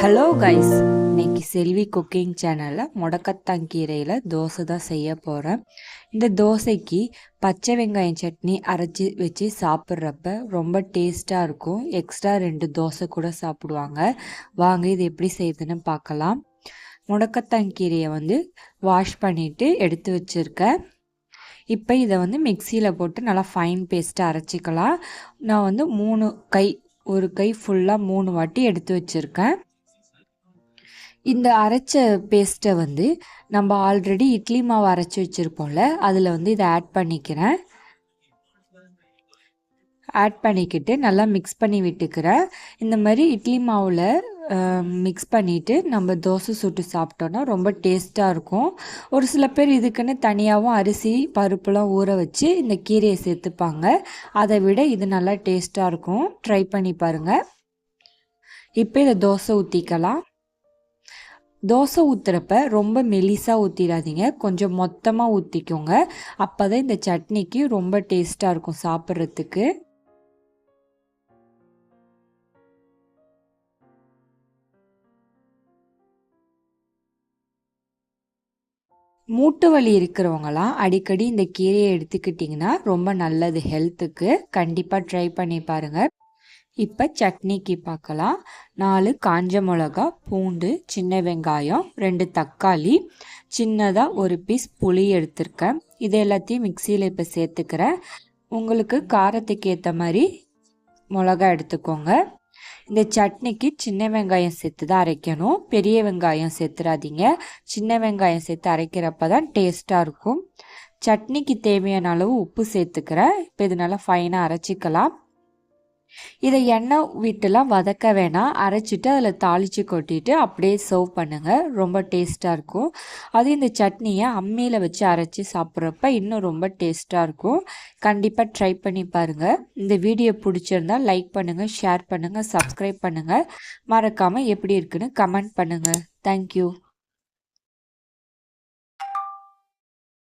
Hello guys, இன்னைக்கு செல்வி cooking சேனலில் முடக்கத்தாங்கீரையில் தோசை தான் செய்ய போகிறேன். இந்த தோசைக்கு பச்சை வெங்காயம் சட்னி அரைச்சி வச்சு சாப்பிட்றப்ப ரொம்ப டேஸ்ட்டாக இருக்கும். எக்ஸ்ட்ரா 2 தோசை கூட சாப்பிடுவாங்க. வாங்க இது எப்படி செய்யுதுன்னு பார்க்கலாம். முடக்கத்தாங்கீரையை வாஷ் பண்ணிவிட்டு எடுத்து வச்சுருக்கேன். இப்போ இதை மிக்சியில் போட்டு நல்லா ஃபைன் பேஸ்ட்டாக அரைச்சிக்கலாம். நான் 1 கை ஃபுல்லாக 3 வாட்டி எடுத்து வச்சுருக்கேன். இந்த அரைச்ச பேஸ்ட்டை நம்ம ஆல்ரெடி இட்லி மாவு அரைச்சி வச்சுருப்போம்ல, அதில் இதை ஆட் பண்ணிக்கிறேன். ஆட் பண்ணிக்கிட்டு நல்லா மிக்ஸ் பண்ணி விட்டுக்கிறேன். இந்த மாதிரி இட்லி மாவில் மிக்ஸ் பண்ணிவிட்டு நம்ம தோசை சுட்டு சாப்பிட்டோன்னா ரொம்ப டேஸ்ட்டாக இருக்கும். ஒரு சில பேர் இதுக்குன்னு தனியாகவும் அரிசி பருப்புலாம் ஊற வச்சு இந்த கீரையை சேர்த்துப்பாங்க. அதை விட இது நல்லா டேஸ்ட்டாக இருக்கும். ட்ரை பண்ணி பாருங்கள். இப்போ இதை தோசை ஊற்றிக்கலாம். தோசை ஊற்றுறப்ப ரொம்ப மெலிசாக ஊற்றிடாதீங்க, கொஞ்சம் மொத்தமாக ஊற்றிக்கோங்க. அப்போ தான் இந்த சட்னிக்கு ரொம்ப டேஸ்ட்டாக இருக்கும் சாப்பிட்றதுக்கு. மூட்டு வலி இருக்கிறவங்களாம் அடிக்கடி இந்த கீரையை எடுத்துக்கிட்டிங்கன்னா ரொம்ப நல்லது ஹெல்த்துக்கு. கண்டிப்பாக ட்ரை பண்ணி பாருங்கள். இப்போ சட்னிக்கு பார்க்கலாம். 4 காஞ்ச மிளகா, பூண்டு, சின்ன வெங்காயம், 2 தக்காளி, சின்னதாக 1 பீஸ் புளி எடுத்திருக்கேன். இது எல்லாத்தையும் மிக்சியில் இப்போ சேர்த்துக்கிறேன். உங்களுக்கு காரத்துக்கு ஏற்ற மாதிரி மிளகா எடுத்துக்கோங்க. இந்த சட்னிக்கு சின்ன வெங்காயம் சேர்த்து தான் அரைக்கணும், பெரிய வெங்காயம் சேர்த்துடாதீங்க. சின்ன வெங்காயம் சேர்த்து அரைக்கிறப்ப தான் டேஸ்ட்டாக இருக்கும். சட்னிக்கு தேவையான அளவு உப்பு சேர்த்துக்கிறேன். இப்போ இது நல்லா ஃபைனாக அரைச்சிக்கலாம். இதை எண்ணெய் விட்டுலாம் வதக்க வேணாம், அரைச்சிட்டு அதில் தாளித்து கொட்டிட்டு அப்படியே சர்வ் பண்ணுங்கள். ரொம்ப டேஸ்ட்டாக இருக்கும். அது இந்த சட்னியை அம்மியில் வச்சு அரைச்சி சாப்பிட்றப்ப இன்னும் ரொம்ப டேஸ்ட்டாக இருக்கும். கண்டிப்பாக ட்ரை பண்ணி பாருங்கள். இந்த வீடியோ பிடிச்சிருந்தால் லைக் பண்ணுங்கள், ஷேர் பண்ணுங்கள், சப்ஸ்கிரைப் பண்ணுங்கள். மறக்காமல் எப்படி இருக்குன்னு கமெண்ட் பண்ணுங்கள். தேங்க்யூ.